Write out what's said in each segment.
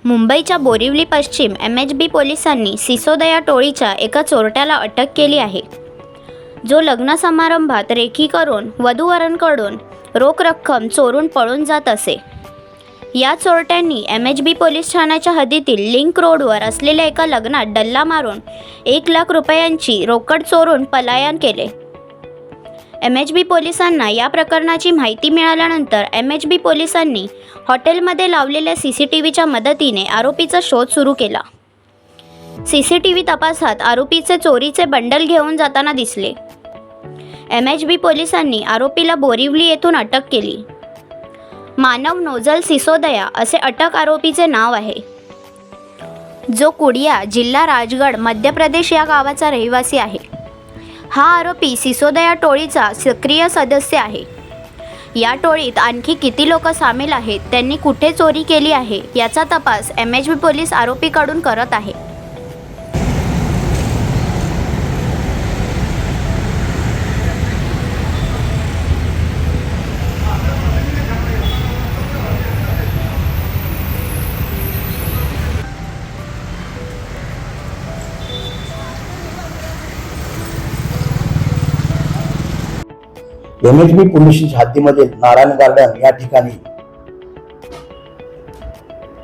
मुंबईच्या बोरिवली पश्चिम MHB पोलिसांनी सिसोदया टोळीच्या एका चोरट्याला अटक केली आहे, जो लग्न समारंभात रेकी करून वधूवरांकडून रोख रक्कम चोरून पळून जात असे। या चोरट्यांनी MHB पोलीस ठाण्याच्या हद्दीतील लिंक रोडवर असलेल्या एका लग्नात डल्ला मारून 1 लाख रुपयांची रोकड चोरून पलायन केले। MHB पोलिसांना या प्रकरणाची माहिती मिळाल्यानंतर MHB पोलिसांनी हॉटेलमध्ये लावलेल्या CCTVच्या मदतीने आरोपीचा शोध सुरू केला। CCTV तपासात आरोपीचे चोरीचे बंडल घेऊन जाताना दिसले। MHB पोलिसांनी आरोपीला बोरिवली येथून अटक केली। मानव नोजल सिसोदया असे अटक आरोपीचे नाव आहे, जो कुडिया, जिल्हा राजगड, मध्य प्रदेश या गावाचा रहिवासी आहे। हा आरोपी सिसोदया टोळीचा सक्रिय सदस्य आहे। या टोळीत आणखी किती लोक सामील आहेत, त्यांनी कुठे चोरी केली आहे याचा तपास MHB पोलीस आरोपीकडून करत आहे। MHB पोलिसांच्या हद्दीमध्ये नारायण गार्डन या ठिकाणी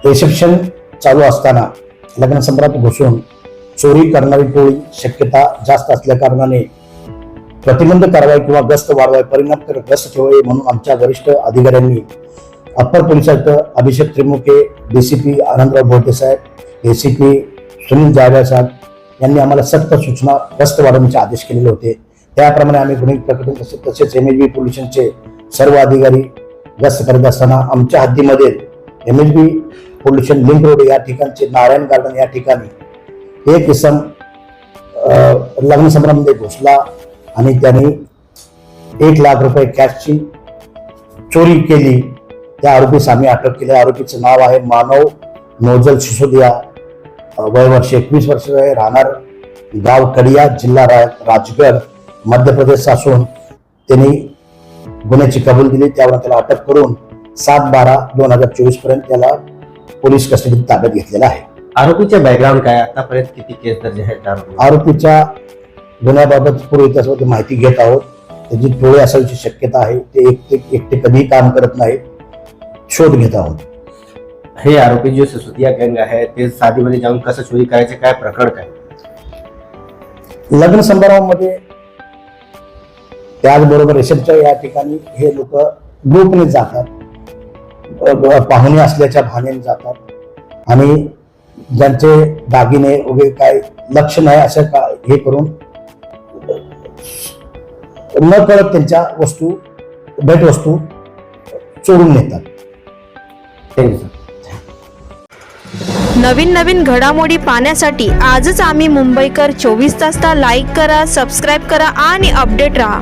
रिसेप्शन चालू असताना लग्न समारंभात घुसून चोरी करणारी टोळी शक्यता जास्त असल्या कारणाने प्रतिबंध कारवाई किंवा गस्त वाढवावी, परिणामकारक गस्त ठेवावी म्हणून आमच्या वरिष्ठ अधिकाऱ्यांनी अप्पर पोलीस आयुक्त अभिषेक त्रिमुखे, DCP आनंदराव भोटे साहेब, ACP सुनील जायभाय साहेब यांनी आम्हाला सक्त सूचना गस्त वाढवण्याचे आदेश केलेले होते। त्याप्रमाणे आम्ही गुन्हे प्रकरण तसेच MHB पोलिसांचे सर्व अधिकारी गस्त करत असताना आमच्या हद्दीमध्ये MHB पोल्युशन लिंक रोड या ठिकाणचे नारायण गार्डन या ठिकाणी एक इसम लग्न समारंभामध्ये घुसला आणि त्यांनी 1 लाख रुपये कॅशची चोरी केली। त्या आरोपीस आम्ही अटक केली। आरोपीचं नाव आहे मानव नोजल सिसोदिया, वय वर्ष 21 वर्ष आहे, राहणार गाव कडिया, जिल्हा राजगड, मध्य प्रदेश असून त्यांनी गुन्ह्याची कबूल दिली। त्यावर त्याला अटक करून 7/12/2024 पर्यंत त्याला पोलीस कस्टडीत ताब्यात घेतलेला आहे। आरोपीचे बॅकग्राऊंड काय, आतापर्यंत किती केस दर्ज आहेत? आरोपीच्या गुन्ह्याबाबत पूर्व इतिहासाबद्दल माहिती घेत आहोत। त्याची टोळी असायची शक्यता आहे। ते एकटे कधीही काम करत नाहीत, शोध घेत आहोत। हे आरोपी जो सिसोदिया गँग आहे ते शादीमध्ये जाऊन कसं चोरी करायचे, काय प्रकरण काय? लग्न समारंभामध्ये त्याचबरोबर रिसेप्शनच्या या ठिकाणी हे लोक ग्रुपने जातात, पाहुणे असल्याच्या भानेने जातात आणि ज्यांचे दागिने वगैरे काय लक्ष नाही असं हे करून न कळत त्यांच्या वस्तू, भेटवस्तू चोरून नेतात। Thank you sir. नवीन घडामोडी पाहण्यासाठी आजच आम्ही मुंबईकर 24 तासला लाईक करा, सबस्क्राईब करा आणि अपडेट रहा।